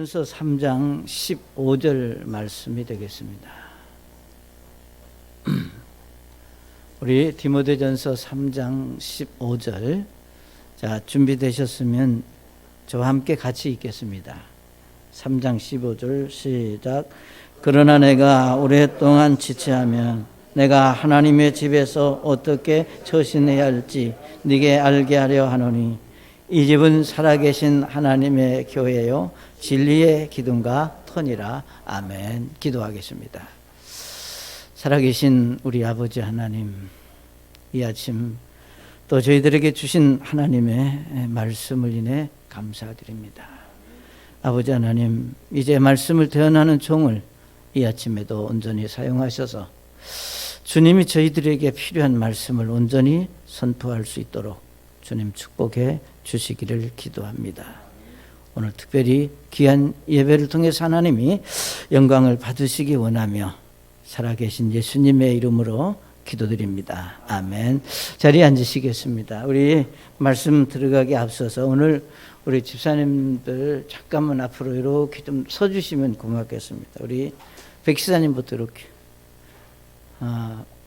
디모데전서 3장 15절 말씀이 되겠습니다. 우리 디모데전서 3장 15절, 자, 준비되셨으면 저와 함께 같이 읽겠습니다. 3장 15절 시작. 그러나 내가 오랫동안 지체하면 내가 하나님의 집에서 어떻게 처신해야 할지 네게 알게 하려 하노니 이 집은 살아계신 하나님의 교회요 진리의 기둥과 터니라. 아멘. 기도하겠습니다. 살아계신 우리 아버지 하나님, 이 아침 또 저희들에게 주신 하나님의 말씀을 인해 감사드립니다. 아버지 하나님, 이제 말씀을 대언하는 종을 이 아침에도 온전히 사용하셔서 주님이 저희들에게 필요한 말씀을 온전히 선포할 수 있도록 주님 축복해 주시기를 기도합니다. 오늘 특별히 귀한 예배를 통해서 하나님이 영광을 받으시기 원하며 살아계신 예수님의 이름으로 기도드립니다. 아멘. 자리에 앉으시겠습니다. 우리 말씀 들어가기 앞서서 오늘 우리 집사님들 잠깐만 앞으로 이렇게 좀 서주시면 고맙겠습니다. 우리 백시사님부터 이렇게.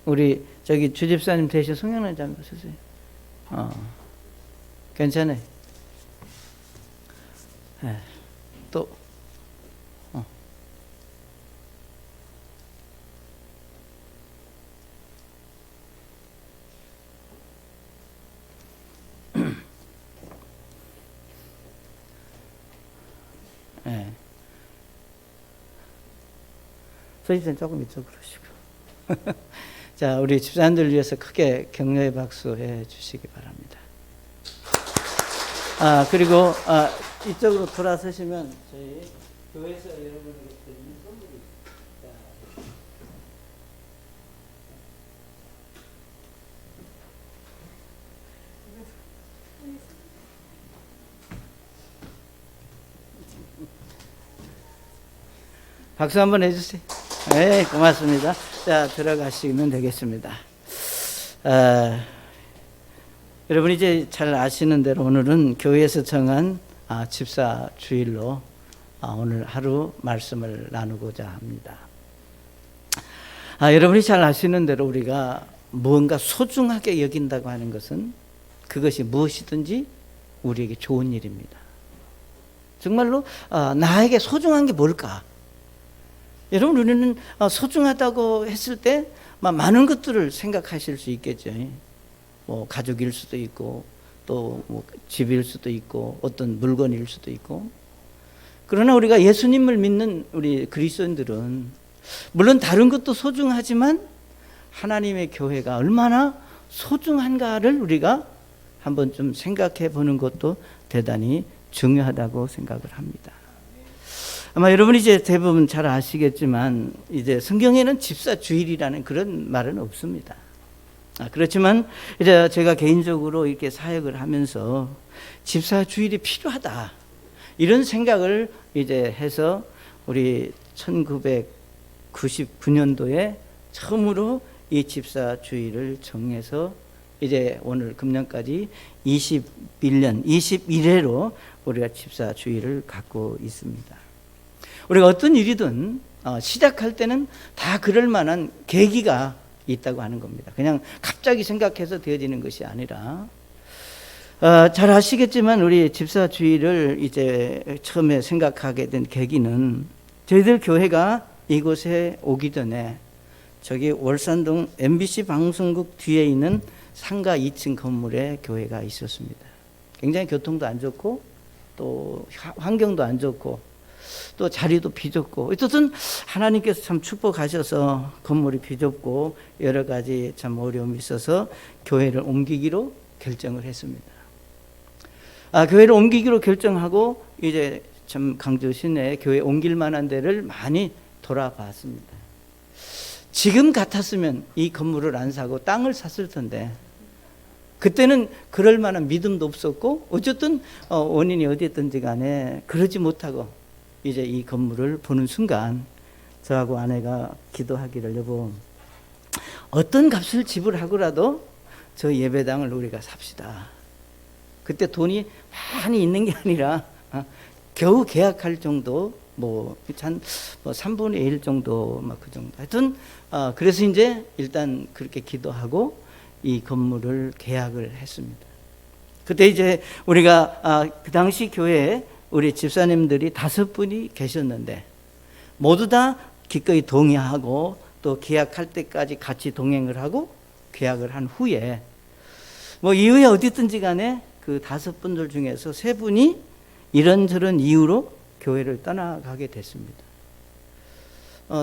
우리 저기 주집사님 대신 송영란 장로 서세요. 괜찮아요. 네. 또 네. 서지선 조금 이쪽으로 오시고. 자, 우리 집사님들 위해서 크게 격려의 박수 해 주시기 바랍니다. 그리고 이쪽으로 돌아서시면 저희 교회에서 여러분에게 드리는 선물이 있습니다. 박수 한번 해주세요. 네, 고맙습니다. 자, 들어가시면 되겠습니다. 여러분 이제 잘 아시는 대로 오늘은 교회에서 정한 집사 주일로 오늘 하루 말씀을 나누고자 합니다. 여러분이 잘 아시는 대로 우리가 무언가 소중하게 여긴다고 하는 것은 그것이 무엇이든지 우리에게 좋은 일입니다. 정말로 나에게 소중한 게 뭘까? 여러분, 우리는 소중하다고 했을 때 많은 것들을 생각하실 수 있겠죠. 뭐 가족일 수도 있고 또 뭐 집일 수도 있고 어떤 물건일 수도 있고. 그러나 우리가 예수님을 믿는 우리 그리스도인들은 물론 다른 것도 소중하지만 하나님의 교회가 얼마나 소중한가를 우리가 한번 좀 생각해 보는 것도 대단히 중요하다고 생각을 합니다. 아마 여러분이 이제 대부분 잘 아시겠지만 이제 성경에는 집사 주일이라는 그런 말은 없습니다. 그렇지만 이제 제가 개인적으로 이렇게 사역을 하면서 집사 주일이 필요하다 이런 생각을 이제 해서 우리 1999년도에 처음으로 이 집사 주일을 정해서 이제 오늘 금년까지 21회로 우리가 집사 주일을 갖고 있습니다. 우리가 어떤 일이든 시작할 때는 다 그럴 만한 계기가 있다고 하는 겁니다. 그냥 갑자기 생각해서 되어지는 것이 아니라 잘 아시겠지만 우리 집사 주일을 이제 처음에 생각하게 된 계기는 저희들 교회가 이곳에 오기 전에 저기 월산동 MBC 방송국 뒤에 있는 상가 2층 건물에 교회가 있었습니다. 굉장히 교통도 안 좋고 또 환경도 안 좋고 또 자리도 비좁고 어쨌든 하나님께서 참 축복하셔서 건물이 비좁고 여러 가지 참 어려움이 있어서 교회를 옮기기로 결정을 했습니다. 교회를 옮기기로 결정하고 이제 참 강주 시내에 교회 옮길 만한 데를 많이 돌아봤습니다. 지금 같았으면 이 건물을 안 사고 땅을 샀을 텐데 그때는 그럴 만한 믿음도 없었고 어쨌든 원인이 어디였든지 간에 그러지 못하고 이제 이 건물을 보는 순간 저하고 아내가 기도하기를, 여보, 어떤 값을 지불하고라도 저 예배당을 우리가 삽시다. 그때 돈이 많이 있는 게 아니라 겨우 계약할 정도, 한 3분의 1 정도, 그 정도. 하여튼, 그래서 이제 일단 그렇게 기도하고 이 건물을 계약을 했습니다. 그때 이제 우리가, 그 당시 교회에 우리 집사님들이 5분이 계셨는데, 모두 다 기꺼이 동의하고 또 계약할 때까지 같이 동행을 하고 계약을 한 후에, 이후에 어디든지 간에 그 5분들 중에서 3분이 이런저런 이유로 교회를 떠나가게 됐습니다.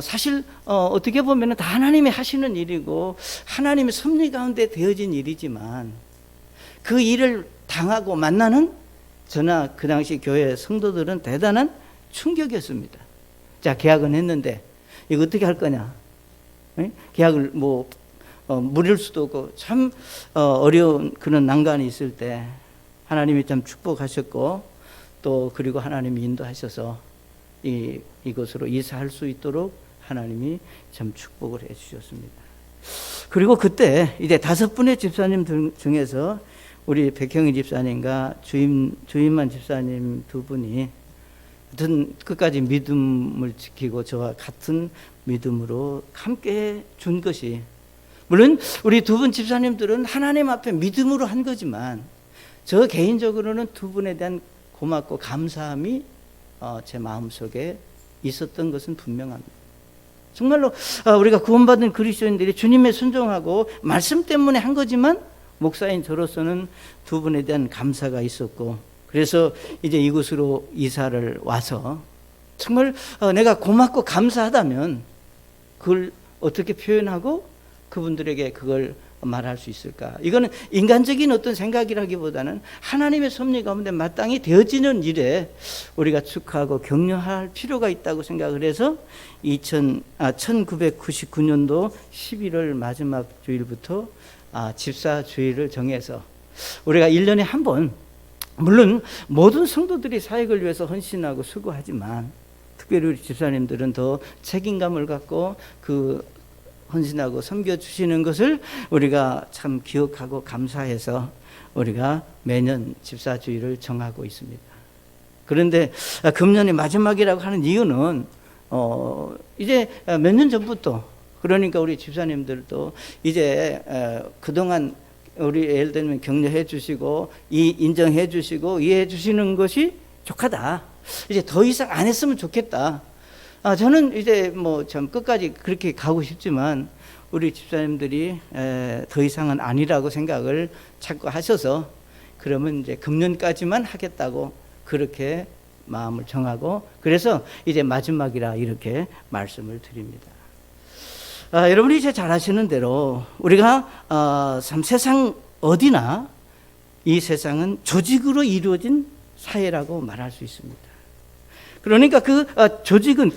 사실 어떻게 보면 다 하나님이 하시는 일이고 하나님의 섭리 가운데 되어진 일이지만, 그 일을 당하고 만나는 저나 그 당시 교회 성도들은 대단한 충격이었습니다. 자, 계약은 했는데 이거 어떻게 할 거냐? 계약을 무릴 수도 없고 참 어려운 그런 난관이 있을 때 하나님이 참 축복하셨고, 또 그리고 하나님이 인도하셔서 이곳으로 이사할 수 있도록 하나님이 참 축복을 해 주셨습니다. 그리고 그때 이제 5분의 집사님 중에서 우리 백형희 집사님과 주임만 집사님 2분이 하여튼 끝까지 믿음을 지키고 저와 같은 믿음으로 함께 준 것이, 물론 우리 2분 집사님들은 하나님 앞에 믿음으로 한 거지만 저 개인적으로는 2분에 대한 고맙고 감사함이 제 마음속에 있었던 것은 분명합니다. 정말로 우리가 구원받은 그리스도인들이 주님에 순종하고 말씀 때문에 한 거지만 목사인 저로서는 2분에 대한 감사가 있었고, 그래서 이제 이곳으로 이사를 와서 정말 내가 고맙고 감사하다면 그걸 어떻게 표현하고 그분들에게 그걸 말할 수 있을까? 이거는 인간적인 어떤 생각이라기보다는 하나님의 섭리 가운데 마땅히 되어지는 일에 우리가 축하하고 격려할 필요가 있다고 생각을 해서 1999년도 11월 마지막 주일부터 집사 주일을 정해서 우리가 1년에 한 번, 물론 모든 성도들이 사역을 위해서 헌신하고 수고하지만 특별히 우리 집사님들은 더 책임감을 갖고 그 헌신하고 섬겨주시는 것을 우리가 참 기억하고 감사해서 우리가 매년 집사주일을 정하고 있습니다. 그런데 금년이 마지막이라고 하는 이유는 이제 몇 년 전부터, 그러니까 우리 집사님들도 이제 그동안 우리 예를 들면 격려해 주시고 인정해 주시고 이해해 주시는 것이 족하다. 이제 더 이상 안 했으면 좋겠다. 저는 이제 참 끝까지 그렇게 가고 싶지만 우리 집사님들이 더 이상은 아니라고 생각을 자꾸 하셔서, 그러면 이제 금년까지만 하겠다고 그렇게 마음을 정하고, 그래서 이제 마지막이라 이렇게 말씀을 드립니다. 여러분이 이제 잘 아시는 대로 우리가 참 세상 어디나 이 세상은 조직으로 이루어진 사회라고 말할 수 있습니다. 그러니까 그 조직은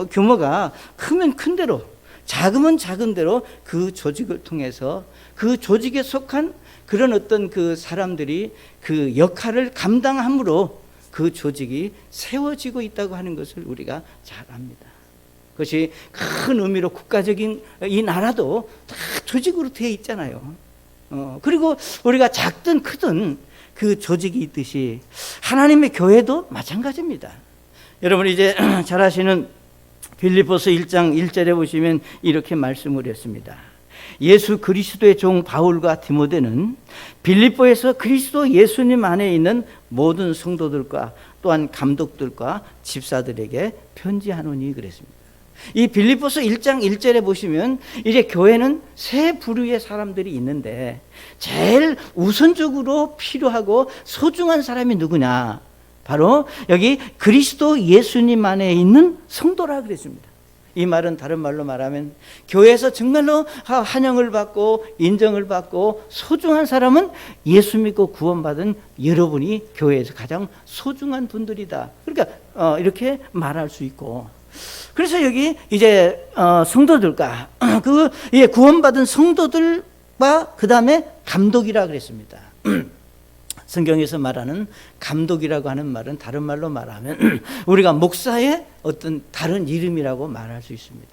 규모가 크면 큰 대로, 작으면 작은 대로 그 조직을 통해서 그 조직에 속한 그런 어떤 그 사람들이 그 역할을 감당함으로 그 조직이 세워지고 있다고 하는 것을 우리가 잘 압니다. 그것이 큰 의미로 국가적인 이 나라도 다 조직으로 되어 있잖아요. 그리고 우리가 작든 크든 그 조직이 있듯이 하나님의 교회도 마찬가지입니다. 여러분 이제 잘 아시는 빌립보서 1장 1절에 보시면 이렇게 말씀을 했습니다. 예수 그리스도의 종 바울과 디모데는 빌립보에서 그리스도 예수님 안에 있는 모든 성도들과 또한 감독들과 집사들에게 편지하노니 그랬습니다. 이 빌립보서 1장 1절에 보시면 이제 교회는 세 부류의 사람들이 있는데 제일 우선적으로 필요하고 소중한 사람이 누구냐? 바로 여기 그리스도 예수님 안에 있는 성도라 그랬습니다. 이 말은 다른 말로 말하면 교회에서 정말로 환영을 받고 인정을 받고 소중한 사람은 예수 믿고 구원받은 여러분이 교회에서 가장 소중한 분들이다. 그러니까 이렇게 말할 수 있고, 그래서 여기 이제 성도들과 그 구원받은 성도들과 그 다음에 감독이라 그랬습니다. 성경에서 말하는 감독이라고 하는 말은 다른 말로 말하면 우리가 목사의 어떤 다른 이름이라고 말할 수 있습니다.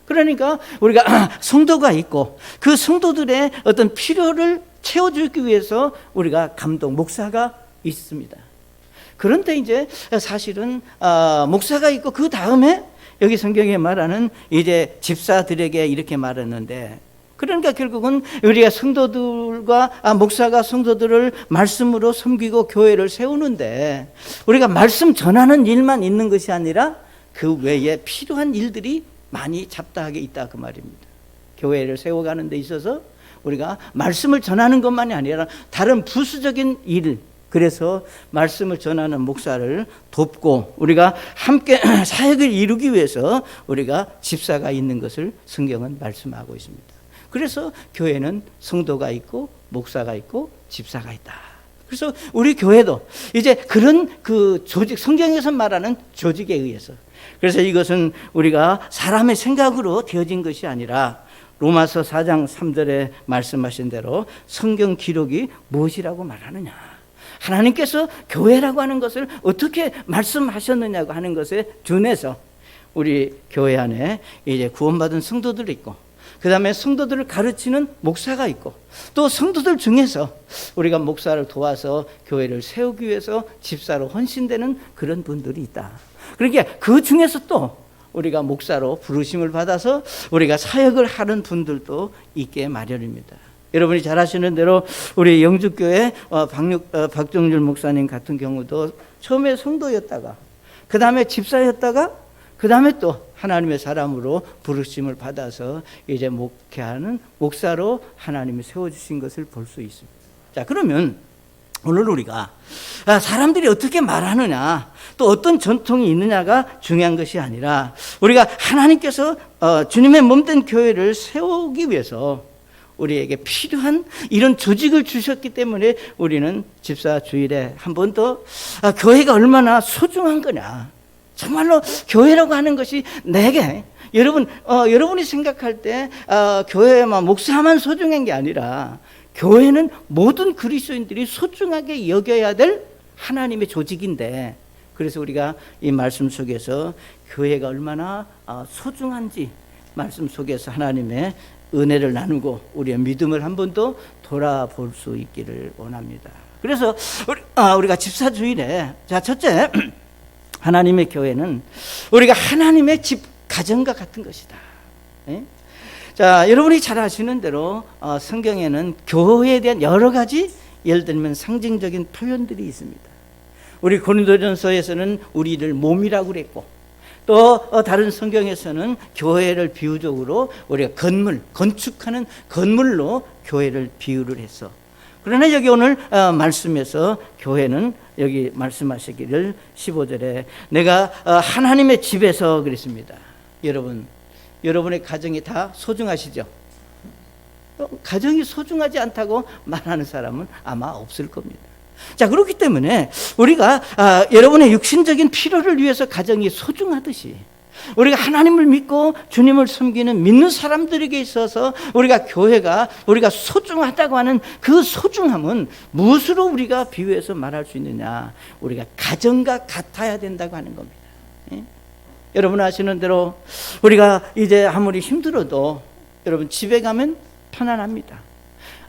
그러니까 우리가 성도가 있고 그 성도들의 어떤 필요를 채워주기 위해서 우리가 감독, 목사가 있습니다. 그런데 이제 사실은 목사가 있고 그 다음에 여기 성경에 말하는 이제 집사들에게 이렇게 말했는데, 그러니까 결국은 우리가 성도들과 목사가 성도들을 말씀으로 섬기고 교회를 세우는데, 우리가 말씀 전하는 일만 있는 것이 아니라 그 외에 필요한 일들이 많이 잡다하게 있다 그 말입니다. 교회를 세워가는 데 있어서 우리가 말씀을 전하는 것만이 아니라 다른 부수적인 일, 그래서 말씀을 전하는 목사를 돕고 우리가 함께 사역을 이루기 위해서 우리가 집사가 있는 것을 성경은 말씀하고 있습니다. 그래서 교회는 성도가 있고 목사가 있고 집사가 있다. 그래서 우리 교회도 이제 그런 그 조직, 성경에서 말하는 조직에 의해서, 그래서 이것은 우리가 사람의 생각으로 되어진 것이 아니라 로마서 4장 3절에 말씀하신 대로 성경 기록이 무엇이라고 말하느냐, 하나님께서 교회라고 하는 것을 어떻게 말씀하셨느냐고 하는 것에 준해서 우리 교회 안에 이제 구원받은 성도들이 있고, 그 다음에 성도들을 가르치는 목사가 있고, 또 성도들 중에서 우리가 목사를 도와서 교회를 세우기 위해서 집사로 헌신되는 그런 분들이 있다. 그러니까 그 중에서 또 우리가 목사로 부르심을 받아서 우리가 사역을 하는 분들도 있게 마련입니다. 여러분이 잘 아시는 대로 우리 영주교회 박정률 목사님 같은 경우도 처음에 성도였다가 그 다음에 집사였다가 그 다음에 또 하나님의 사람으로 부르심을 받아서 이제 목회하는 목사로 하나님이 세워주신 것을 볼 수 있습니다. 자, 그러면 오늘 우리가 사람들이 어떻게 말하느냐, 또 어떤 전통이 있느냐가 중요한 것이 아니라 우리가 하나님께서 주님의 몸된 교회를 세우기 위해서 우리에게 필요한 이런 조직을 주셨기 때문에 우리는 집사 주일에 한 번 더 교회가 얼마나 소중한 거냐, 정말로 교회라고 하는 것이 내게 여러분이 생각할 때 교회만 목사만 소중한 게 아니라 교회는 모든 그리스도인들이 소중하게 여겨야 될 하나님의 조직인데, 그래서 우리가 이 말씀 속에서 교회가 얼마나 소중한지 말씀 속에서 하나님의 은혜를 나누고 우리의 믿음을 한 번 더 돌아볼 수 있기를 원합니다. 그래서 우리가 집사주일에, 자, 첫째, 하나님의 교회는 우리가 하나님의 집 가정과 같은 것이다. 예? 자, 여러분이 잘 아시는 대로 성경에는 교회에 대한 여러 가지, 예를 들면 상징적인 표현들이 있습니다. 우리 고린도전서에서는 우리를 몸이라고 그랬고, 또 다른 성경에서는 교회를 비유적으로 우리가 건축하는 건물로 교회를 비유를 했어. 그러나 여기 오늘 말씀에서 교회는 여기 말씀하시기를 15절에 내가 하나님의 집에서 그랬습니다. 여러분의 가정이 다 소중하시죠? 가정이 소중하지 않다고 말하는 사람은 아마 없을 겁니다. 자, 그렇기 때문에 우리가 여러분의 육신적인 필요를 위해서 가정이 소중하듯이 우리가 하나님을 믿고 주님을 섬기는 믿는 사람들에게 있어서 우리가 교회가 우리가 소중하다고 하는 그 소중함은 무엇으로 우리가 비유해서 말할 수 있느냐, 우리가 가정과 같아야 된다고 하는 겁니다. 예? 여러분 아시는 대로 우리가 이제 아무리 힘들어도 여러분 집에 가면 편안합니다.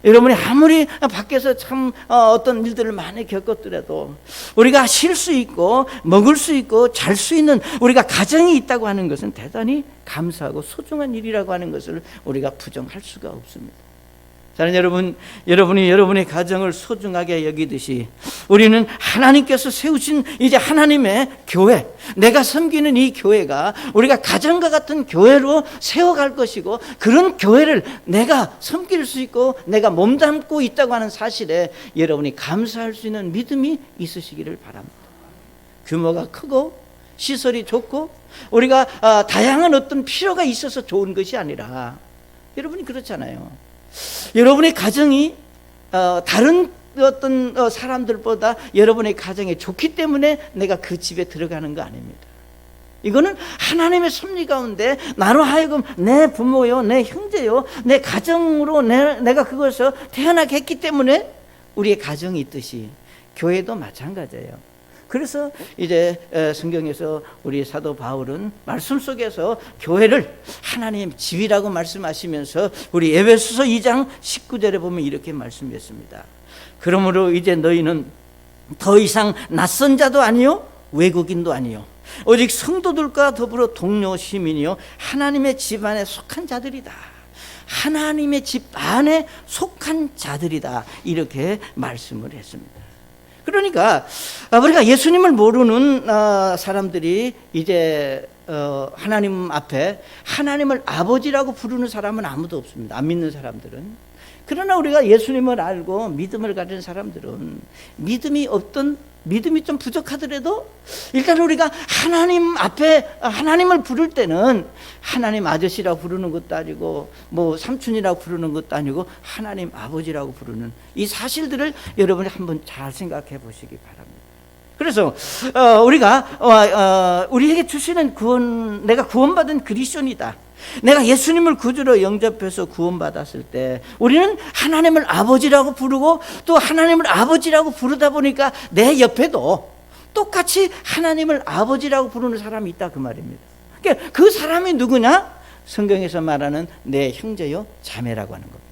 여러분이 아무리 밖에서 참 어떤 일들을 많이 겪었더라도 우리가 쉴 수 있고 먹을 수 있고 잘 수 있는 우리가 가정이 있다고 하는 것은 대단히 감사하고 소중한 일이라고 하는 것을 우리가 부정할 수가 없습니다. 저는 여러분이 여러분의 가정을 소중하게 여기듯이 우리는 하나님께서 세우신 이제 하나님의 교회, 내가 섬기는 이 교회가 우리가 가정과 같은 교회로 세워갈 것이고, 그런 교회를 내가 섬길 수 있고 내가 몸담고 있다고 하는 사실에 여러분이 감사할 수 있는 믿음이 있으시기를 바랍니다. 규모가 크고 시설이 좋고 우리가 다양한 어떤 필요가 있어서 좋은 것이 아니라, 여러분이 그렇잖아요. 여러분의 가정이 다른 어떤 사람들보다 여러분의 가정이 좋기 때문에 내가 그 집에 들어가는 거 아닙니다. 이거는 하나님의 섭리 가운데 나로 하여금 내 부모요, 내 형제요, 내 가정으로 내가 그것을 태어나게 했기 때문에 우리의 가정이 있듯이 교회도 마찬가지예요. 그래서 이제 성경에서 우리 사도 바울은 말씀 속에서 교회를 하나님의 집이라고 말씀하시면서 우리 에베소서 2장 19절에 보면 이렇게 말씀했습니다. 그러므로 이제 너희는 더 이상 낯선 자도 아니요 외국인도 아니요 오직 성도들과 더불어 동료 시민이요 하나님의 집 안에 속한 자들이다. 하나님의 집 안에 속한 자들이다. 이렇게 말씀을 했습니다. 그러니까 우리가 예수님을 모르는 사람들이 이제 하나님 앞에 하나님을 아버지라고 부르는 사람은 아무도 없습니다. 안 믿는 사람들은. 그러나 우리가 예수님을 알고 믿음을 가진 사람들은 믿음이 좀 부족하더라도 일단 우리가 하나님 앞에 하나님을 부를 때는 하나님 아저씨라고 부르는 것도 아니고 뭐 삼촌이라고 부르는 것도 아니고 하나님 아버지라고 부르는 이 사실들을 여러분이 한번 잘 생각해 보시기 바랍니다. 그래서 우리가 우리에게 주시는 구원, 내가 구원받은 그리스도인이다. 내가 예수님을 구주로 영접해서 구원받았을 때 우리는 하나님을 아버지라고 부르고 또 하나님을 아버지라고 부르다 보니까 내 옆에도 똑같이 하나님을 아버지라고 부르는 사람이 있다 그 말입니다. 그러니까 그 사람이 누구냐? 성경에서 말하는 내 형제요 자매라고 하는 겁니다.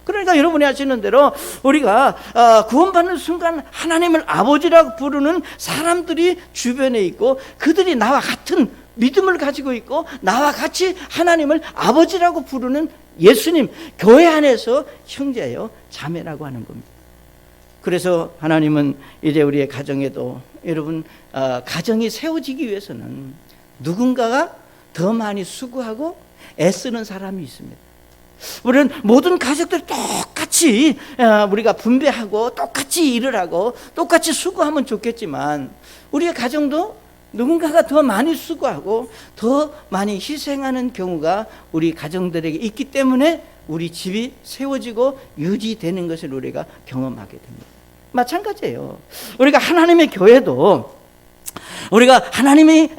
그러니까 여러분이 아시는 대로 우리가 구원받는 순간 하나님을 아버지라고 부르는 사람들이 주변에 있고 그들이 나와 같은 믿음을 가지고 있고 나와 같이 하나님을 아버지라고 부르는 예수님 교회 안에서 형제요 자매라고 하는 겁니다. 그래서 하나님은 이제 우리의 가정에도 여러분 가정이 세워지기 위해서는 누군가가 더 많이 수고하고 애쓰는 사람이 있습니다. 우리는 모든 가족들 똑같이 우리가 분배하고 똑같이 일을 하고 똑같이 수고하면 좋겠지만 우리의 가정도 누군가가 더 많이 수고하고 더 많이 희생하는 경우가 우리 가정들에게 있기 때문에 우리 집이 세워지고 유지되는 것을 우리가 경험하게 됩니다. 마찬가지예요. 우리가 하나님의 교회도 우리가 하나님이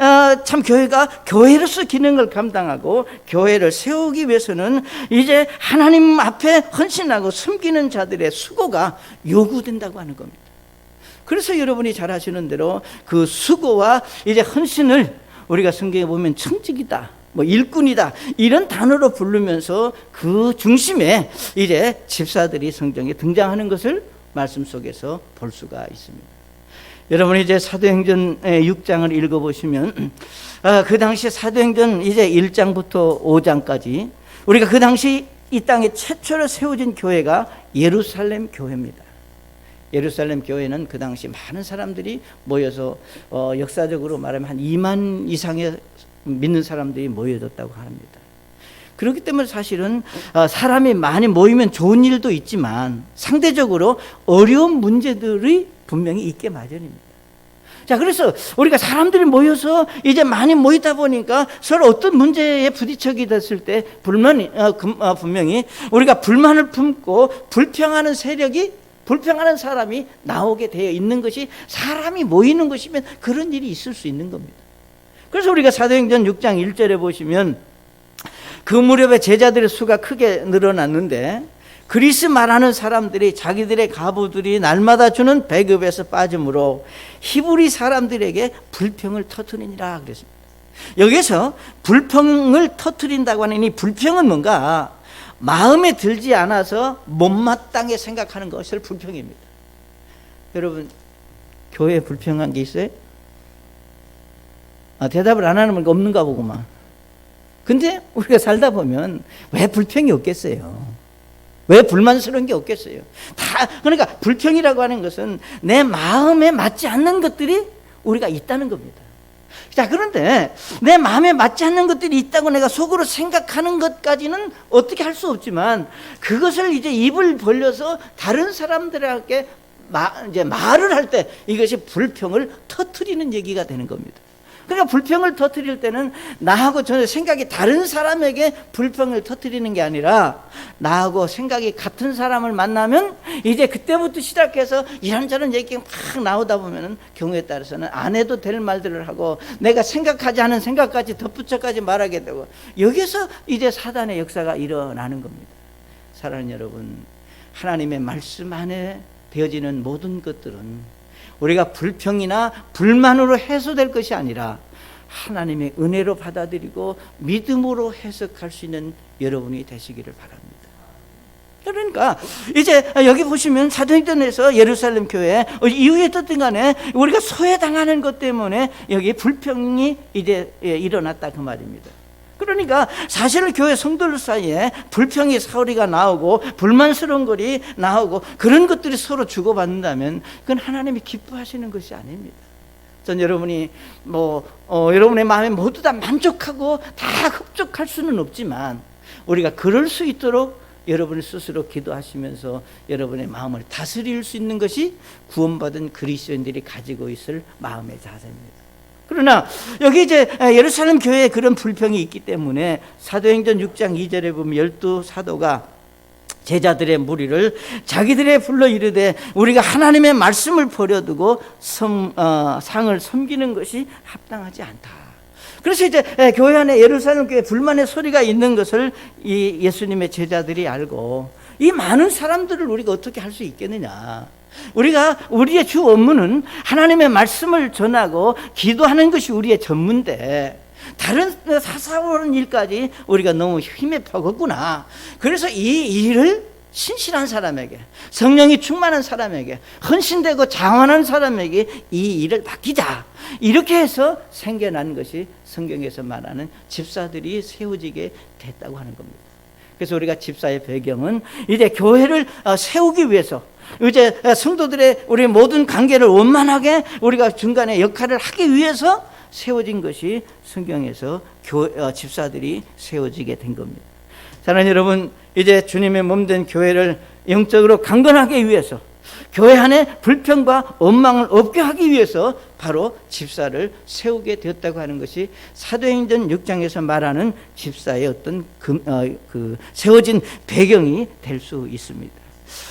참 교회가 교회로서 기능을 감당하고 교회를 세우기 위해서는 이제 하나님 앞에 헌신하고 섬기는 자들의 수고가 요구된다고 하는 겁니다. 그래서 여러분이 잘 아시는 대로 그 수고와 이제 헌신을 우리가 성경에 보면 청직이다, 뭐 일꾼이다 이런 단어로 부르면서 그 중심에 이제 집사들이 성경에 등장하는 것을 말씀 속에서 볼 수가 있습니다. 여러분이 이제 사도행전 6장을 읽어보시면 그 당시 사도행전 이제 1장부터 5장까지 우리가 그 당시 이 땅에 최초로 세워진 교회가 예루살렘 교회입니다. 예루살렘 교회는 그 당시 많은 사람들이 모여서 역사적으로 말하면 한 2만 이상의 믿는 사람들이 모여졌다고 합니다. 그렇기 때문에 사실은 사람이 많이 모이면 좋은 일도 있지만 상대적으로 어려운 문제들이 분명히 있게 마련입니다. 자, 그래서 우리가 사람들이 모여서 이제 많이 모이다 보니까 서로 어떤 문제에 부딪히게 됐을 때 분명히 우리가 불만을 품고 불평하는 사람이 나오게 되어 있는 것이 사람이 모이는 것이면 그런 일이 있을 수 있는 겁니다. 그래서 우리가 사도행전 6장 1절에 보시면 그 무렵에 제자들의 수가 크게 늘어났는데 그리스 말하는 사람들이 자기들의 가부들이 날마다 주는 배급에서 빠짐으로 히브리 사람들에게 불평을 터뜨리니라 그랬습니다. 여기서 불평을 터뜨린다고 하는 이 불평은 뭔가 마음에 들지 않아서 못마땅하게 생각하는 것을 불평입니다. 여러분 교회에 불평한 게 있어요? 대답을 안 하는 건 없는가 보구만. 근데 우리가 살다 보면 왜 불평이 없겠어요? 왜 불만스러운 게 없겠어요? 그러니까 불평이라고 하는 것은 내 마음에 맞지 않는 것들이 우리가 있다는 겁니다. 자, 그런데 내 마음에 맞지 않는 것들이 있다고 내가 속으로 생각하는 것까지는 어떻게 할 수 없지만 그것을 이제 입을 벌려서 다른 사람들에게 이제 말을 할 때 이것이 불평을 터뜨리는 얘기가 되는 겁니다. 그러니까 불평을 터뜨릴 때는 나하고 전혀 생각이 다른 사람에게 불평을 터뜨리는 게 아니라 나하고 생각이 같은 사람을 만나면 이제 그때부터 시작해서 이런저런 얘기가 막 나오다 보면 경우에 따라서는 안 해도 될 말들을 하고 내가 생각하지 않은 생각까지 덧붙여까지 말하게 되고 여기서 이제 사단의 역사가 일어나는 겁니다. 사랑하는 여러분, 하나님의 말씀 안에 되어지는 모든 것들은 우리가 불평이나 불만으로 해소될 것이 아니라 하나님의 은혜로 받아들이고 믿음으로 해석할 수 있는 여러분이 되시기를 바랍니다. 그러니까 이제 여기 보시면 사도행전에서 예루살렘 교회 이후에 어쨌든 간에 우리가 소외당하는 것 때문에 여기 불평이 이제 일어났다 그 말입니다. 그러니까 사실 교회 성도들 사이에 불평의 소리가 나오고 불만스러운 것이 나오고 그런 것들이 서로 주고받는다면 그건 하나님이 기뻐하시는 것이 아닙니다. 전 여러분이 여러분의 마음에 모두 다 만족하고 다 흡족할 수는 없지만 우리가 그럴 수 있도록 여러분 스스로 기도하시면서 여러분의 마음을 다스릴 수 있는 것이 구원받은 그리스도인들이 가지고 있을 마음의 자세입니다. 그러나 여기 이제 예루살렘 교회에 그런 불평이 있기 때문에 사도행전 6장 2절에 보면 12사도가 제자들의 무리를 자기들의 불러 이르되 우리가 하나님의 말씀을 버려두고 상을 섬기는 것이 합당하지 않다. 그래서 이제 교회 안에 예루살렘 교회 불만의 소리가 있는 것을 이 예수님의 제자들이 알고 이 많은 사람들을 우리가 어떻게 할 수 있겠느냐. 우리의 주 업무는 하나님의 말씀을 전하고 기도하는 것이 우리의 전문인데 다른 사사로운 일까지 우리가 너무 힘에 퍼었구나. 그래서 이 일을 신실한 사람에게, 성령이 충만한 사람에게, 헌신되고 장원한 사람에게 이 일을 맡기자. 이렇게 해서 생겨난 것이 성경에서 말하는 집사들이 세워지게 됐다고 하는 겁니다. 그래서 우리가 집사의 배경은 이제 교회를 세우기 위해서, 이제 성도들의 우리 모든 관계를 원만하게 우리가 중간에 역할을 하기 위해서 세워진 것이 성경에서 집사들이 세워지게 된 겁니다. 사랑하는 여러분, 이제 주님의 몸된 교회를 영적으로 강건하기 위해서, 교회 안에 불평과 원망을 없게 하기 위해서 바로 집사를 세우게 되었다고 하는 것이 사도행전 6장에서 말하는 집사의 어떤 세워진 배경이 될 수 있습니다.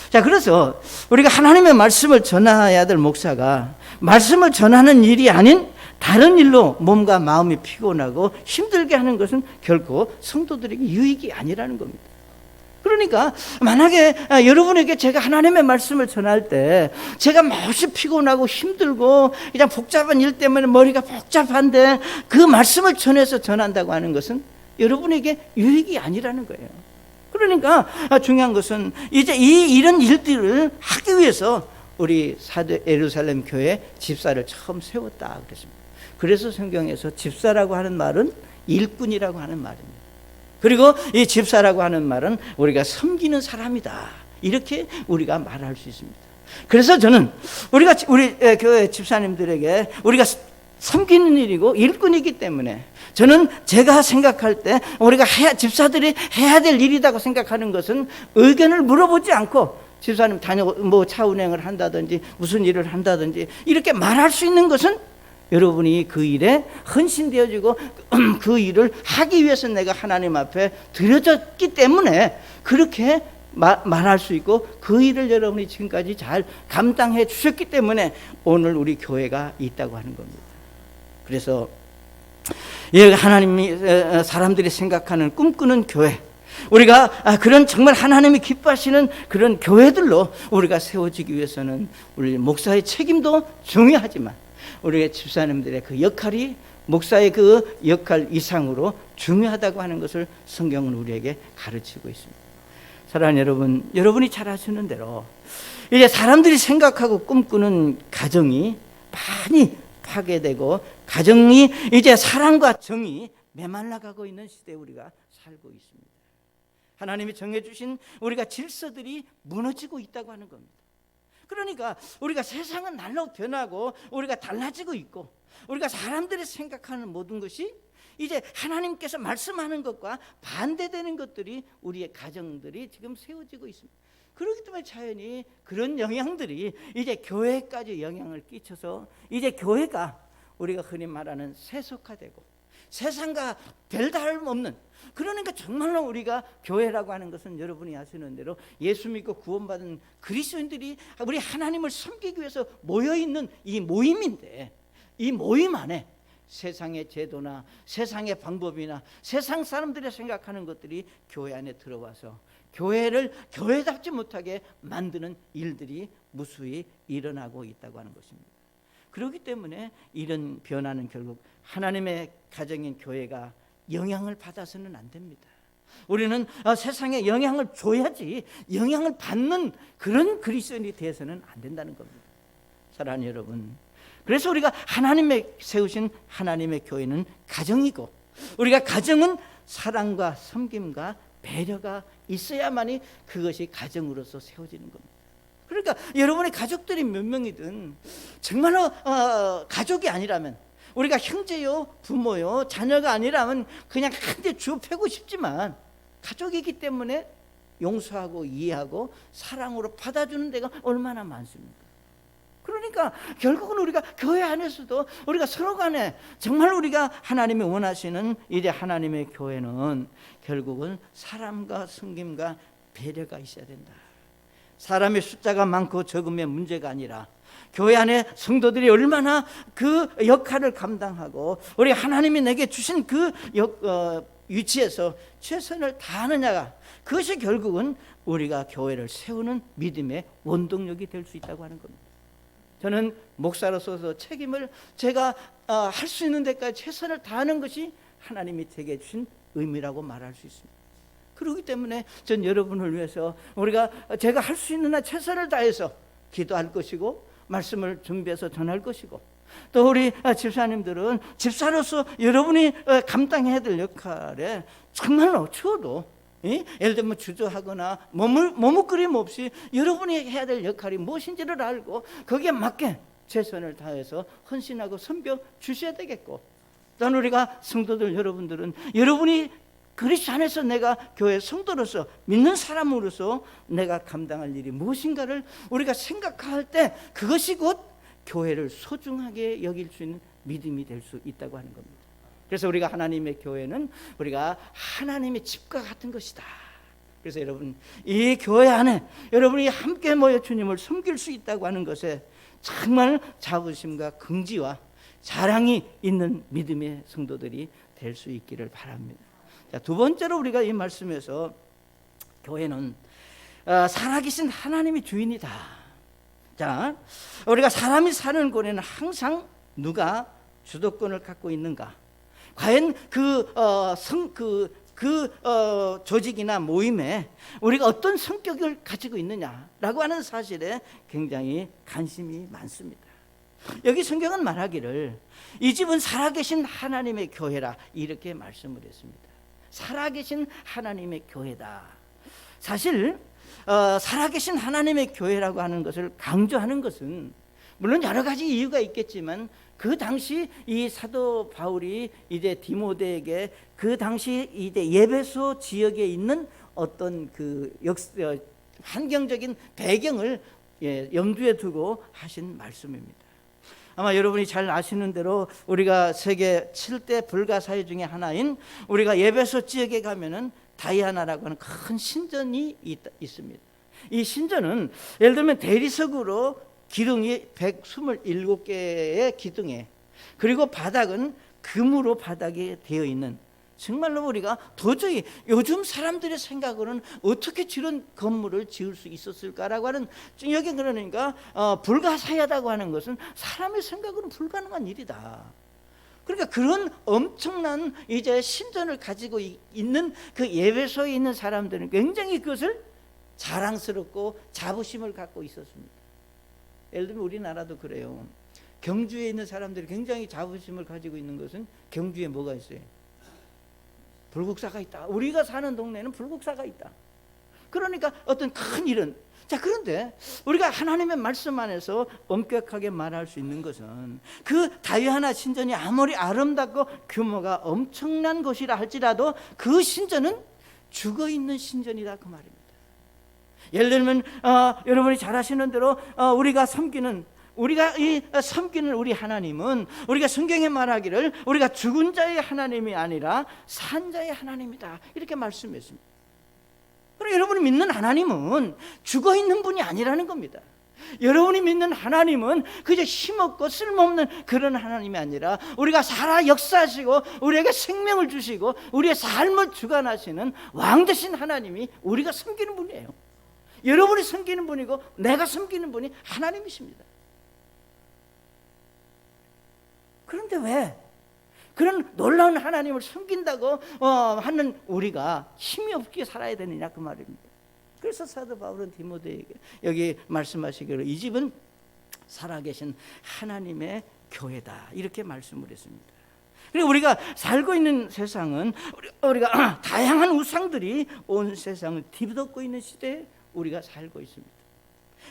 자, 그래서 우리가 하나님의 말씀을 전해야 될 목사가 말씀을 전하는 일이 아닌 다른 일로 몸과 마음이 피곤하고 힘들게 하는 것은 결코 성도들에게 유익이 아니라는 겁니다. 그러니까 만약에 여러분에게 제가 하나님의 말씀을 전할 때 제가 몹시 피곤하고 힘들고 그냥 복잡한 일 때문에 머리가 복잡한데 그 말씀을 전한다고 하는 것은 여러분에게 유익이 아니라는 거예요. 그러니까 중요한 것은 이제 이런 일들을 하기 위해서 우리 예루살렘 교회 집사를 처음 세웠다 그랬습니다. 그래서 성경에서 집사라고 하는 말은 일꾼이라고 하는 말입니다. 그리고 이 집사라고 하는 말은 우리가 섬기는 사람이다. 이렇게 우리가 말할 수 있습니다. 그래서 저는 우리 교회 집사님들에게 우리가 섬기는 일이고 일꾼이기 때문에 저는 제가 생각할 때 우리가 집사들이 해야 될 일이라고 생각하는 것은 의견을 물어보지 않고 집사님 차 운행을 한다든지 무슨 일을 한다든지 이렇게 말할 수 있는 것은 여러분이 그 일에 헌신되어지고 그 일을 하기 위해서 내가 하나님 앞에 드려졌기 때문에 그렇게 말할 수 있고 그 일을 여러분이 지금까지 잘 감당해 주셨기 때문에 오늘 우리 교회가 있다고 하는 겁니다. 그래서 하나님이 사람들이 생각하는 꿈꾸는 교회, 우리가 그런 정말 하나님이 기뻐하시는 그런 교회들로 우리가 세워지기 위해서는 우리 목사의 책임도 중요하지만 우리의 집사님들의 그 역할이 목사의 그 역할 이상으로 중요하다고 하는 것을 성경은 우리에게 가르치고 있습니다. 사랑하는 여러분, 여러분이 잘 아시는 대로 이제 사람들이 생각하고 꿈꾸는 가정이 많이 파괴되고 가정이 이제 사랑과 정이 메말라가고 있는 시대에 우리가 살고 있습니다. 하나님이 정해주신 우리가 질서들이 무너지고 있다고 하는 겁니다. 그러니까 우리가 세상은 날로 변하고 우리가 달라지고 있고 우리가 사람들이 생각하는 모든 것이 이제 하나님께서 말씀하는 것과 반대되는 것들이 우리의 가정들이 지금 세워지고 있습니다. 그렇기 때문에 자연히 그런 영향들이 이제 교회까지 영향을 끼쳐서 이제 교회가 우리가 흔히 말하는 세속화되고 세상과 별 다름없는, 그러니까 정말로 우리가 교회라고 하는 것은 여러분이 아시는 대로 예수 믿고 구원받은 그리스도인들이 우리 하나님을 섬기기 위해서 모여있는 이 모임인데 이 모임 안에 세상의 제도나 세상의 방법이나 세상 사람들이 생각하는 것들이 교회 안에 들어와서 교회를 교회답지 못하게 만드는 일들이 무수히 일어나고 있다고 하는 것입니다. 그렇기 때문에 이런 변화는 결국 하나님의 가정인 교회가 영향을 받아서는 안 됩니다. 우리는 세상에 영향을 줘야지 영향을 받는 그런 그리스도인이 되어서는 안 된다는 겁니다. 사랑하는 여러분, 그래서 우리가 하나님의 세우신 하나님의 교회는 가정이고, 우리가 가정은 사랑과 섬김과 배려가 있어야만이 그것이 가정으로서 세워지는 겁니다. 그러니까 여러분의 가족들이 몇 명이든 정말로 가족이 아니라면, 우리가 형제요 부모요 자녀가 아니라면 그냥 한 대 주워 패고 싶지만 가족이기 때문에 용서하고 이해하고 사랑으로 받아주는 데가 얼마나 많습니까? 그러니까 결국은 우리가 교회 안에서도 우리가 서로 간에 정말 우리가 하나님이 원하시는 이제 하나님의 교회는 결국은 사랑과 섬김과 배려가 있어야 된다. 사람의 숫자가 많고 적음의 문제가 아니라 교회 안에 성도들이 얼마나 그 역할을 감당하고 우리 하나님이 내게 주신 그 위치에서 최선을 다하느냐가, 그것이 결국은 우리가 교회를 세우는 믿음의 원동력이 될 수 있다고 하는 겁니다. 저는 목사로서 책임을 제가 할 수 있는 데까지 최선을 다하는 것이 하나님이 제게 주신 의미라고 말할 수 있습니다. 그렇기 때문에 전 여러분을 위해서 제가 할 수 있는 한 최선을 다해서 기도할 것이고 말씀을 준비해서 전할 것이고, 또 우리 집사님들은 집사로서 여러분이 감당해야 될 역할에 정말로 추워도 예를 들면 주저하거나 머뭇거림 없이 여러분이 해야 될 역할이 무엇인지를 알고 거기에 맞게 최선을 다해서 헌신하고 섬겨 주셔야 되겠고, 또한 우리가 성도들 여러분들은 여러분이 그리스도 안에서 내가 교회 성도로서 믿는 사람으로서 내가 감당할 일이 무엇인가를 우리가 생각할 때 그것이 곧 교회를 소중하게 여길 수 있는 믿음이 될 수 있다고 하는 겁니다. 그래서 우리가 하나님의 교회는 우리가 하나님의 집과 같은 것이다. 그래서 여러분, 이 교회 안에 여러분이 함께 모여 주님을 섬길 수 있다고 하는 것에 정말 자부심과 긍지와 자랑이 있는 믿음의 성도들이 될 수 있기를 바랍니다. 자, 두 번째로 우리가 이 말씀에서 교회는 살아계신 하나님이 주인이다. 자, 우리가 사람이 사는 곳에는 항상 누가 주도권을 갖고 있는가? 과연 조직이나 모임에 우리가 어떤 성격을 가지고 있느냐라고 하는 사실에 굉장히 관심이 많습니다. 여기 성경은 말하기를 이 집은 살아계신 하나님의 교회라 이렇게 말씀을 했습니다. 살아계신 하나님의 교회다. 사실 살아계신 하나님의 교회라고 하는 것을 강조하는 것은 물론 여러 가지 이유가 있겠지만, 그 당시 이 사도 바울이 이제 디모데에게 그 당시 이제 예배소 지역에 있는 어떤 그 환경적인 배경을 염두에 두고 하신 말씀입니다. 아마 여러분이 잘 아시는 대로 우리가 세계 7대 불가사의 중에 하나인 우리가 예배소 지역에 가면은 다이아나라고 하는 큰 신전이 있습니다. 이 신전은 예를 들면 대리석으로 기둥이 127개의 기둥에, 그리고 바닥은 금으로 바닥이 되어 있는, 정말로 우리가 도저히 요즘 사람들의 생각으로는 어떻게 저런 건물을 지을 수 있었을까라고 하는, 여기 그러니까 불가사의하다고 하는 것은 사람의 생각으로는 불가능한 일이다. 그러니까 그런 엄청난 이제 신전을 가지고 있는 그 예배소에 있는 사람들은 굉장히 그것을 자랑스럽고 자부심을 갖고 있었습니다. 예를 들면 우리나라도 그래요. 경주에 있는 사람들이 굉장히 자부심을 가지고 있는 것은 경주에 뭐가 있어요? 불국사가 있다. 우리가 사는 동네에는 불국사가 있다. 그러니까 어떤 큰 일은, 자, 그런데 우리가 하나님의 말씀 안에서 엄격하게 말할 수 있는 것은 그 다이아나 신전이 아무리 아름답고 규모가 엄청난 것이라 할지라도 그 신전은 죽어있는 신전이다, 그 말입니다. 예를 들면 여러분이 잘 아시는 대로 우리가 섬기는 우리 하나님은, 우리가 성경에 말하기를 우리가 죽은 자의 하나님이 아니라 산 자의 하나님이다, 이렇게 말씀했습니다. 그럼 여러분이 믿는 하나님은 죽어있는 분이 아니라는 겁니다. 여러분이 믿는 하나님은 그저 힘없고 쓸모없는 그런 하나님이 아니라 우리가 살아 역사하시고 우리에게 생명을 주시고 우리의 삶을 주관하시는 왕 되신 하나님이 우리가 섬기는 분이에요. 여러분이 섬기는 분이고 내가 섬기는 분이 하나님이십니다. 그런데 왜 그런 놀라운 하나님을 섬긴다고 하는 우리가 힘이 없게 살아야 되느냐 그 말입니다. 그래서 사도 바울은 디모데에게 여기 말씀하시기를 이 집은 살아계신 하나님의 교회다 이렇게 말씀을 했습니다. 그리고 우리가 살고 있는 세상은 우리가 다양한 우상들이 온 세상을 뒤덮고 있는 시대에 우리가 살고 있습니다.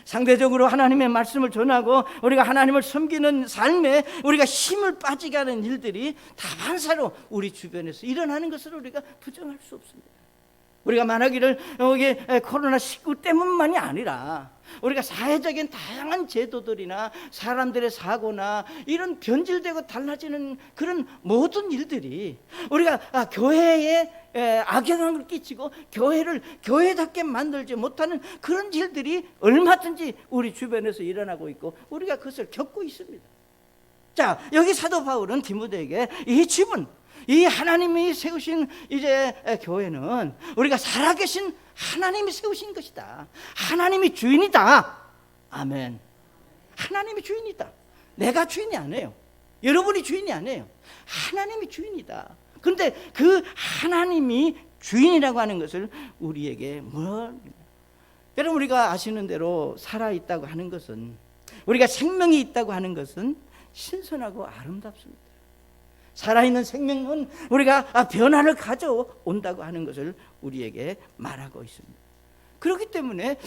상대적으로 하나님의 말씀을 전하고 우리가 하나님을 섬기는 삶에 우리가 힘을 빠지게 하는 일들이 다반사로 우리 주변에서 일어나는 것을 우리가 부정할 수 없습니다. 우리가 말하기를 여기 코로나19 때문만이 아니라 우리가 사회적인 다양한 제도들이나 사람들의 사고나 이런 변질되고 달라지는 그런 모든 일들이 우리가 교회에 악영향을 끼치고 교회를 교회답게 만들지 못하는 그런 일들이 얼마든지 우리 주변에서 일어나고 있고 우리가 그것을 겪고 있습니다. 자, 여기 사도 바울은 디모데에게 이 집은 이 하나님이 세우신 이제 교회는 우리가 살아계신 하나님이 세우신 것이다. 하나님이 주인이다. 아멘. 하나님이 주인이다. 내가 주인이 아니에요. 여러분이 주인이 아니에요. 하나님이 주인이다. 그런데 그 하나님이 주인이라고 하는 것을 우리에게 여러분 우리가 아시는 대로 살아있다고 하는 것은 우리가 생명이 있다고 하는 것은 신선하고 아름답습니다. 살아있는 생명은 우리가 변화를 가져온다고 하는 것을 우리에게 말하고 있습니다. 그렇기 때문에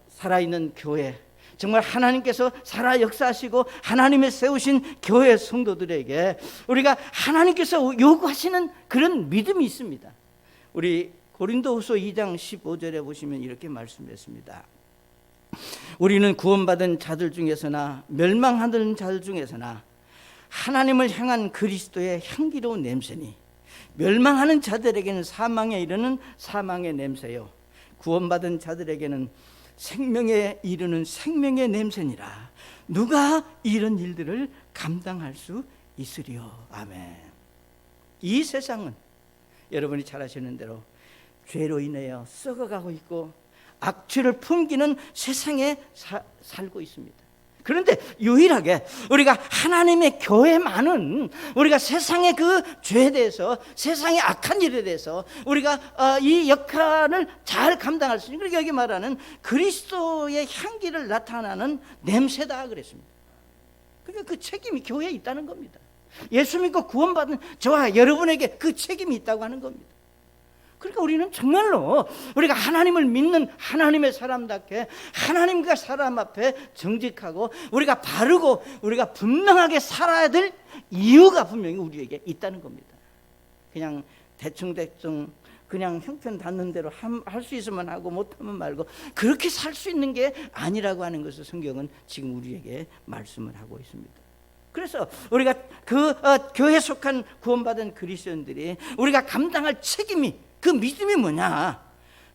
살아있는 교회, 정말 하나님께서 살아 역사하시고 하나님의 세우신 교회 성도들에게 우리가 하나님께서 요구하시는 그런 믿음이 있습니다. 우리 고린도후서 2장 15절에 보시면 이렇게 말씀했습니다. 우리는 구원받은 자들 중에서나 멸망하는 자들 중에서나 하나님을 향한 그리스도의 향기로운 냄새니 멸망하는 자들에게는 사망에 이르는 사망의 냄새요 구원받은 자들에게는 생명에 이르는 생명의 냄새니라. 누가 이런 일들을 감당할 수 있으리요. 아멘. 이 세상은 여러분이 잘 아시는 대로 죄로 인하여 썩어가고 있고 악취를 풍기는 세상에 살고 있습니다. 그런데 유일하게 우리가 하나님의 교회만은 우리가 세상의 그 죄에 대해서 세상의 악한 일에 대해서 우리가 이 역할을 잘 감당할 수 있는, 그러니까 여기 말하는 그리스도의 향기를 나타나는 냄새다 그랬습니다. 그러니까 그 책임이 교회에 있다는 겁니다. 예수 믿고 구원받은 저와 여러분에게 그 책임이 있다고 하는 겁니다. 그러니까 우리는 정말로 우리가 하나님을 믿는 하나님의 사람답게 하나님과 사람 앞에 정직하고 우리가 바르고 우리가 분명하게 살아야 될 이유가 분명히 우리에게 있다는 겁니다. 그냥 대충 그냥 형편 닿는 대로 할 수 있으면 하고 못하면 말고 그렇게 살 수 있는 게 아니라고 하는 것을 성경은 지금 우리에게 말씀을 하고 있습니다. 그래서 우리가 그 교회에 속한 구원받은 그리스도인들이 우리가 감당할 책임이, 그 믿음이 뭐냐?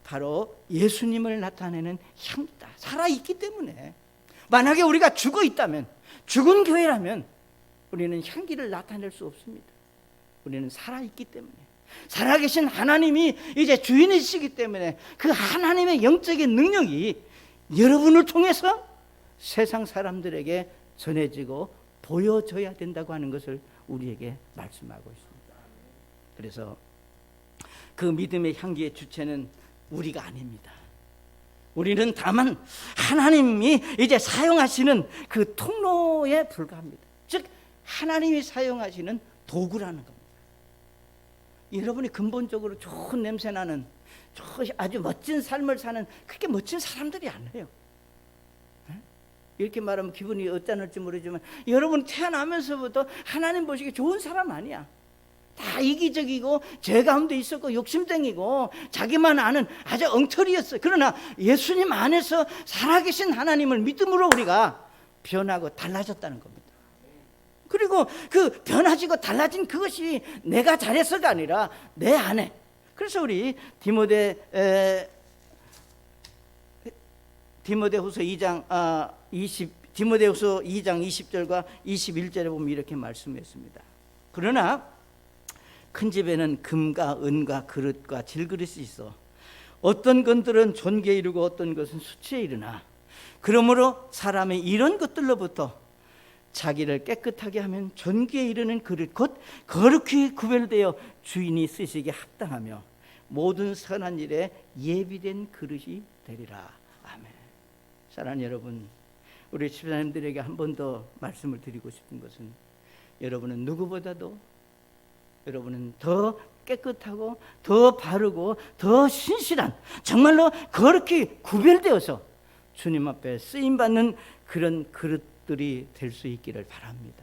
바로 예수님을 나타내는 향기다. 살아있기 때문에. 만약에 우리가 죽어 있다면, 죽은 교회라면 우리는 향기를 나타낼 수 없습니다. 우리는 살아있기 때문에, 살아계신 하나님이 이제 주인이시기 때문에 그 하나님의 영적인 능력이 여러분을 통해서 세상 사람들에게 전해지고 보여져야 된다고 하는 것을 우리에게 말씀하고 있습니다. 그래서 그 믿음의 향기의 주체는 우리가 아닙니다. 우리는 다만 하나님이 이제 사용하시는 그 통로에 불과합니다. 즉 하나님이 사용하시는 도구라는 겁니다. 여러분이 근본적으로 좋은 냄새 나는 아주 멋진 삶을 사는 그렇게 멋진 사람들이 아니에요. 이렇게 말하면 기분이 어떠할지 모르지만 여러분 태어나면서부터 하나님 보시기에 좋은 사람 아니야. 다 이기적이고 죄 가운데 있었고 욕심쟁이고 자기만 아는 아주 엉터리였어요. 그러나 예수님 안에서 살아계신 하나님을 믿음으로 우리가 변하고 달라졌다는 겁니다. 그리고 그 변화지고 달라진 그것이 내가 잘해서가 아니라 내 안에. 디모데후서 2장 20절과 21절에 보면 이렇게 말씀했습니다. 그러나 큰 집에는 금과 은과 그릇과 질그릇이 있어 어떤 것들은 존귀에 이르고 어떤 것은 수치에 이르나 그러므로 사람의 이런 것들로부터 자기를 깨끗하게 하면 존귀에 이르는 그릇 곧 거룩히 구별되어 주인이 쓰시기에 합당하며 모든 선한 일에 예비된 그릇이 되리라. 아멘. 사랑하는 여러분, 우리 집사님들에게 한 번 더 말씀을 드리고 싶은 것은 여러분은 누구보다도 여러분은 더 깨끗하고 더 바르고 더 신실한 정말로 거룩히 구별되어서 주님 앞에 쓰임받는 그런 그릇들이 될 수 있기를 바랍니다.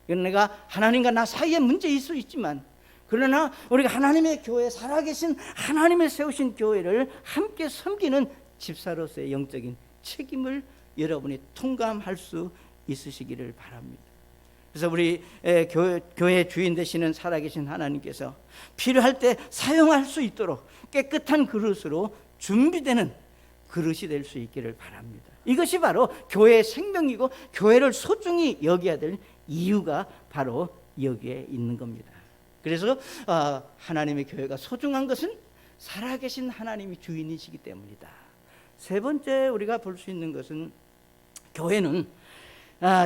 이건 내가 하나님과 나 사이에 문제일 수 있지만 그러나 우리가 하나님의 교회, 살아계신 하나님의 세우신 교회를 함께 섬기는 집사로서의 영적인 책임을 여러분이 통감할 수 있으시기를 바랍니다. 그래서 우리 교회 주인 되시는 살아계신 하나님께서 필요할 때 사용할 수 있도록 깨끗한 그릇으로 준비되는 그릇이 될 수 있기를 바랍니다. 이것이 바로 교회의 생명이고 교회를 소중히 여겨야 될 이유가 바로 여기에 있는 겁니다. 그래서 하나님의 교회가 소중한 것은 살아계신 하나님이 주인이시기 때문이다. 세 번째 우리가 볼 수 있는 것은 교회는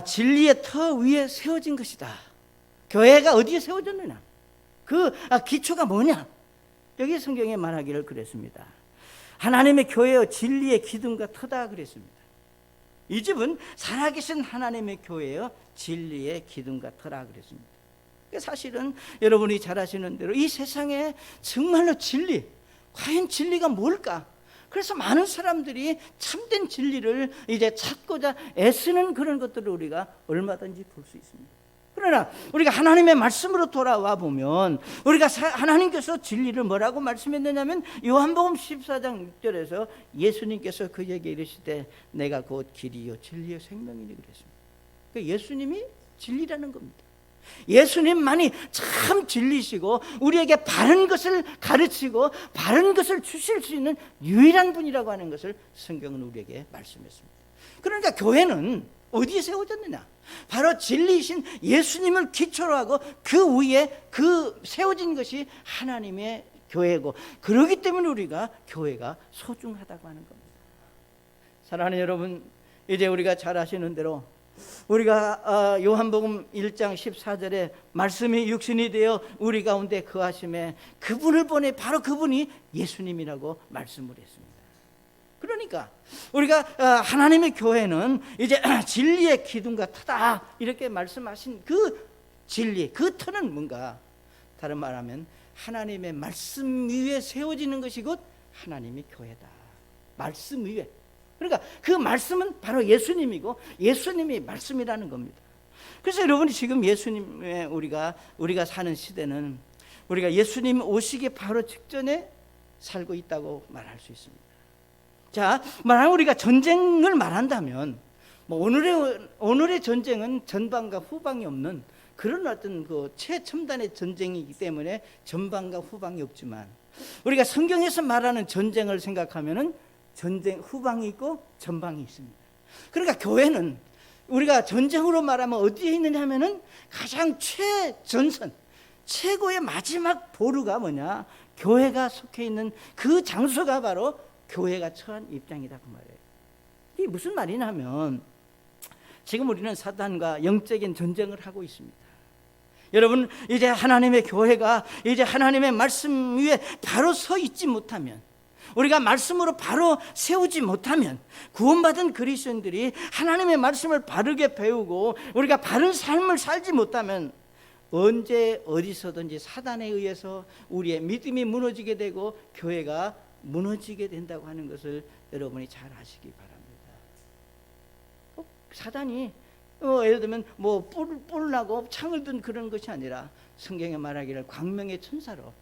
진리의 터 위에 세워진 것이다. 교회가 어디에 세워졌느냐? 그 기초가 뭐냐? 여기 성경에 말하기를 그랬습니다. 하나님의 교회여 진리의 기둥과 터다 그랬습니다. 이 집은 살아계신 하나님의 교회여 진리의 기둥과 터라 그랬습니다. 사실은 여러분이 잘 아시는 대로 이 세상에 정말로 진리, 과연 진리가 뭘까? 그래서 많은 사람들이 참된 진리를 이제 찾고자 애쓰는 그런 것들을 우리가 얼마든지 볼 수 있습니다. 그러나 우리가 하나님의 말씀으로 돌아와 보면 우리가 하나님께서 진리를 뭐라고 말씀했느냐면 요한복음 14장 6절에서 예수님께서 그에게 이르시되 내가 곧 길이요 진리요 생명이니 그랬습니다. 그러니까 예수님이 진리라는 겁니다. 예수님만이 참 진리시고 우리에게 바른 것을 가르치고 바른 것을 주실 수 있는 유일한 분이라고 하는 것을 성경은 우리에게 말씀했습니다. 그러니까 교회는 어디에 세워졌느냐? 바로 진리이신 예수님을 기초로 하고 그 위에 그 세워진 것이 하나님의 교회고 그렇기 때문에 우리가 교회가 소중하다고 하는 겁니다. 사랑하는 여러분, 이제 우리가 잘 아시는 대로 우리가 요한복음 1장 14절에 말씀이 육신이 되어 우리 가운데 거하심에 그분을 보내 바로 그분이 예수님이라고 말씀을 했습니다. 그러니까 우리가 하나님의 교회는 이제 진리의 기둥과 터다 이렇게 말씀하신 그 진리, 그 터는 뭔가 다른 말하면 하나님의 말씀 위에 세워지는 것이 곧 하나님의 교회다. 말씀 위에. 그러니까 그 말씀은 바로 예수님이고 예수님이 말씀이라는 겁니다. 그래서 여러분이 지금 예수님의 우리가 사는 시대는 우리가 예수님 오시기 바로 직전에 살고 있다고 말할 수 있습니다. 자, 만약 우리가 전쟁을 말한다면 오늘의 전쟁은 전방과 후방이 없는 그런 어떤 그 최첨단의 전쟁이기 때문에 전방과 후방이 없지만 우리가 성경에서 말하는 전쟁을 생각하면은 전쟁 후방이 있고 전방이 있습니다. 그러니까 교회는 우리가 전쟁으로 말하면 어디에 있느냐 하면은 가장 최전선, 최고의 마지막 보루가 뭐냐? 교회가 속해 있는 그 장소가 바로 교회가 처한 입장이다 그 말이에요. 이게 무슨 말이냐 하면 지금 우리는 사단과 영적인 전쟁을 하고 있습니다. 여러분, 이제 하나님의 교회가 이제 하나님의 말씀 위에 바로 서 있지 못하면 우리가 말씀으로 바로 세우지 못하면 구원받은 그리스도인들이 하나님의 말씀을 바르게 배우고 우리가 바른 삶을 살지 못하면 언제 어디서든지 사단에 의해서 우리의 믿음이 무너지게 되고 교회가 무너지게 된다고 하는 것을 여러분이 잘 아시기 바랍니다. 사단이 예를 들면 뿔 나고 창을 든 그런 것이 아니라 성경에 말하기를 광명의 천사로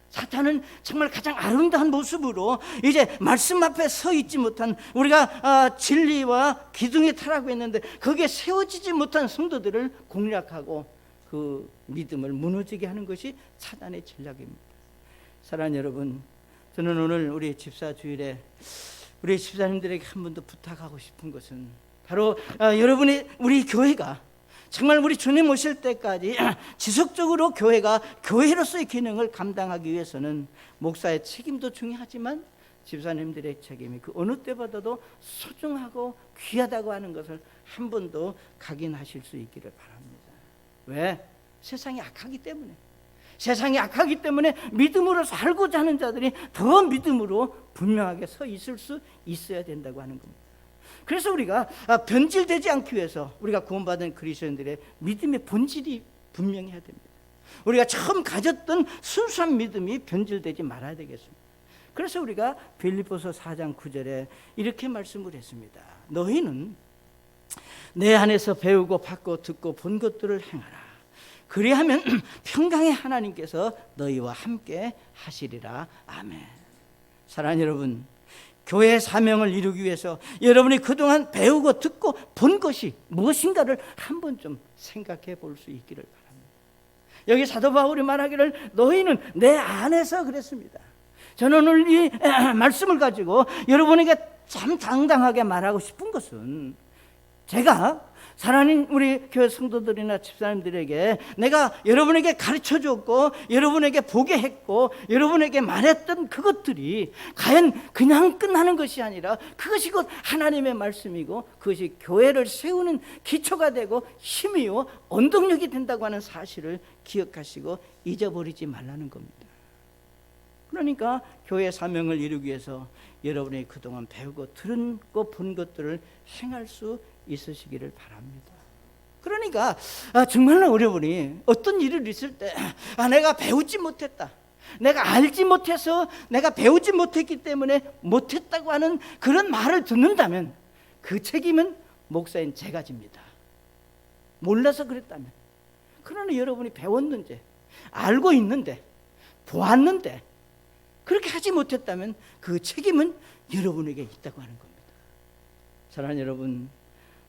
사탄은 정말 가장 아름다운 모습으로 이제 말씀 앞에 서 있지 못한 우리가 진리와 기둥에 타라고 했는데 거기에 세워지지 못한 성도들을 공략하고 그 믿음을 무너지게 하는 것이 사탄의 전략입니다. 사랑하는 여러분, 저는 오늘 우리 집사 주일에 우리 집사님들에게 한 번 더 부탁하고 싶은 것은 바로 여러분이 우리 교회가 정말 우리 주님 오실 때까지 지속적으로 교회가 교회로서의 기능을 감당하기 위해서는 목사의 책임도 중요하지만 집사님들의 책임이 그 어느 때보다도 소중하고 귀하다고 하는 것을 한 번 더 각인하실 수 있기를 바랍니다. 왜? 세상이 악하기 때문에. 세상이 악하기 때문에 믿음으로 살고자 하는 자들이 더 믿음으로 분명하게 서 있을 수 있어야 된다고 하는 겁니다. 그래서 우리가 변질되지 않기 위해서 우리가 구원받은 그리스도인들의 믿음의 본질이 분명해야 됩니다. 우리가 처음 가졌던 순수한 믿음이 변질되지 말아야 되겠습니다. 그래서 우리가 빌립보서 4장 9절에 이렇게 말씀을 했습니다. 너희는 내 안에서 배우고 받고 듣고 본 것들을 행하라. 그리하면 평강의 하나님께서 너희와 함께 하시리라. 아멘. 사랑하는 여러분, 교회의 사명을 이루기 위해서 여러분이 그동안 배우고 듣고 본 것이 무엇인가를 한번 좀 생각해 볼 수 있기를 바랍니다. 여기 사도 바울이 말하기를 너희는 내 안에서 그랬습니다. 저는 오늘 이 말씀을 가지고 여러분에게 참 당당하게 말하고 싶은 것은 제가 사랑하는 우리 교회 성도들이나 집사님들에게 내가 여러분에게 가르쳐 줬고 여러분에게 보게 했고 여러분에게 말했던 그것들이 과연 그냥 끝나는 것이 아니라 그것이 곧 하나님의 말씀이고 그것이 교회를 세우는 기초가 되고 힘이요 원동력이 된다고 하는 사실을 기억하시고 잊어버리지 말라는 겁니다. 그러니까 교회 사명을 이루기 위해서 여러분이 그동안 배우고 들은 것 본 것들을 행할 수 있으시기를 바랍니다. 그러니까 정말로 여러분이 어떤 일을 있을 때 내가 배우지 못했다, 내가 알지 못해서 내가 배우지 못했기 때문에 못했다고 하는 그런 말을 듣는다면 그 책임은 목사인 제가 집니다. 몰라서 그랬다면. 그러나 여러분이 배웠는데 알고 있는데 보았는데 그렇게 하지 못했다면 그 책임은 여러분에게 있다고 하는 겁니다. 사랑하는 여러분,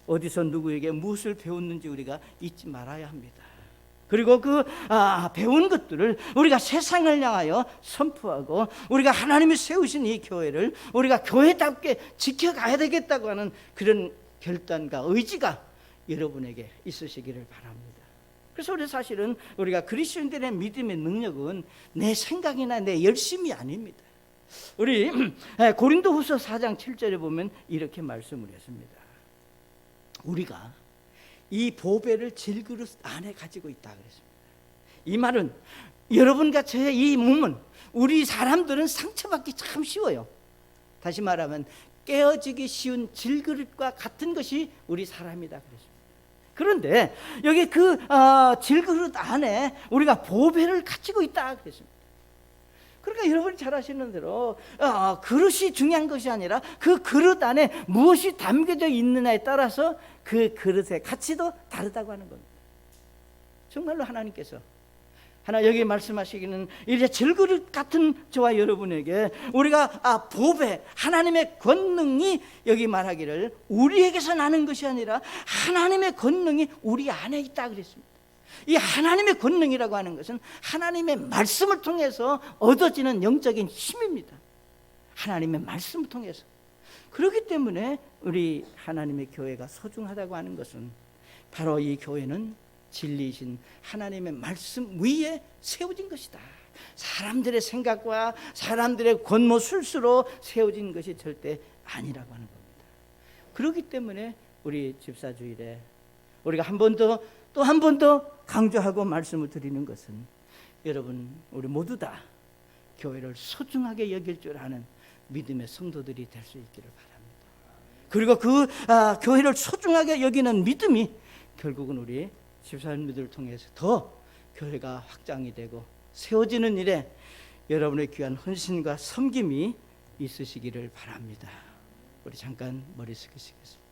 어디서 누구에게 무엇을 배웠는지 우리가 잊지 말아야 합니다. 그리고 그 배운 것들을 우리가 세상을 향하여 선포하고 우리가 하나님이 세우신 이 교회를 우리가 교회답게 지켜가야 되겠다고 하는 그런 결단과 의지가 여러분에게 있으시기를 바랍니다. 그래서 우리 사실은 우리가 그리스도인들의 믿음의 능력은 내 생각이나 내 열심이 아닙니다. 우리 고린도후서 4장 7절에 보면 이렇게 말씀을 했습니다. 우리가 이 보배를 질그릇 안에 가지고 있다 그랬습니다. 이 말은 여러분과 저의 이 몸은 우리 사람들은 상처받기 참 쉬워요. 다시 말하면 깨어지기 쉬운 질그릇과 같은 것이 우리 사람이다 그랬습니다. 그런데 여기 그 질그릇 안에 우리가 보배를 가지고 있다 그랬습니다. 그러니까 여러분이 잘 아시는 대로 그릇이 중요한 것이 아니라 그 그릇 안에 무엇이 담겨져 있느냐에 따라서 그 그릇의 가치도 다르다고 하는 겁니다. 정말로 하나님께서 여기 말씀하시기는 이제 질그릇 같은 저와 여러분에게 우리가 보배 하나님의 권능이 여기 말하기를 우리에게서 나는 것이 아니라 하나님의 권능이 우리 안에 있다 그랬습니다. 이 하나님의 권능이라고 하는 것은 하나님의 말씀을 통해서 얻어지는 영적인 힘입니다. 하나님의 말씀을 통해서. 그렇기 때문에 우리 하나님의 교회가 소중하다고 하는 것은 바로 이 교회는 진리이신 하나님의 말씀 위에 세워진 것이다. 사람들의 생각과 사람들의 권모술수로 세워진 것이 절대 아니라고 하는 겁니다. 그렇기 때문에 우리 집사주일에 우리가 또 한 번 더 강조하고 말씀을 드리는 것은 여러분 우리 모두 다 교회를 소중하게 여길 줄 아는 믿음의 성도들이 될 수 있기를 바랍니다. 그리고 그 교회를 소중하게 여기는 믿음이 결국은 우리 집사님들을 통해서 더 교회가 확장이 되고 세워지는 일에 여러분의 귀한 헌신과 섬김이 있으시기를 바랍니다. 우리 잠깐 머리 숙이시겠습니다.